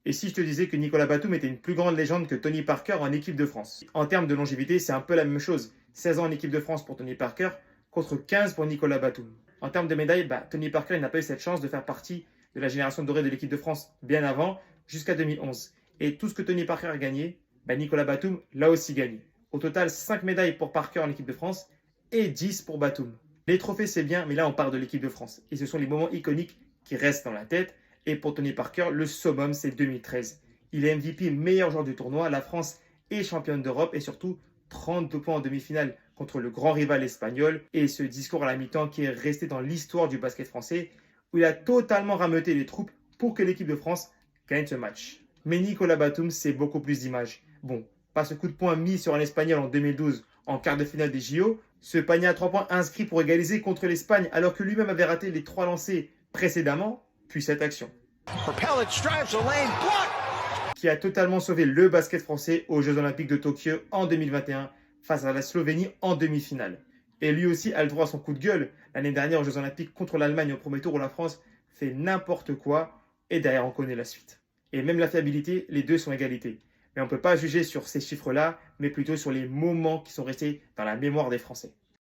Et si je te disais que Nicolas Batum était une plus grande légende que Tony Parker en équipe de France? En termes de longévité, c'est un peu la même chose. 16 ans en équipe de France pour Tony Parker contre 15 pour Nicolas Batum. En termes de médailles, Tony Parker il n'a pas eu cette chance de faire partie de la génération dorée de l'équipe de France bien avant, jusqu'à 2011. Et tout ce que Tony Parker a gagné, Nicolas Batum l'a aussi gagné. Au total, 5 médailles pour Parker en équipe de France et 10 pour Batum. Les trophées, c'est bien, mais là, on parle de l'équipe de France. Et ce sont les moments iconiques qui restent dans la tête. Et pour Tony Parker, le summum, c'est 2013. Il est MVP, meilleur joueur du tournoi. La France est championne d'Europe et surtout 32 points en demi-finale contre le grand rival espagnol. Et ce discours à la mi-temps qui est resté dans l'histoire du basket français, où il a totalement rameuté les troupes pour que l'équipe de France gagne ce match. Mais Nicolas Batum, c'est beaucoup plus d'images. Bon, pas ce coup de poing mis sur un Espagnol en 2012 en quart de finale des JO, ce panier à 3 points inscrit pour égaliser contre l'Espagne alors que lui-même avait raté les 3 lancers précédemment, puis cette action qui a totalement sauvé le basket français aux Jeux Olympiques de Tokyo en 2021 face à la Slovénie en demi-finale. Et lui aussi a le droit à son coup de gueule l'année dernière aux Jeux Olympiques contre l'Allemagne au premier tour où la France fait n'importe quoi et derrière on connaît la suite. Et même la fiabilité, les deux sont égalité. Mais on ne peut pas juger sur ces chiffres-là, mais plutôt sur les moments qui sont restés dans la mémoire des Français.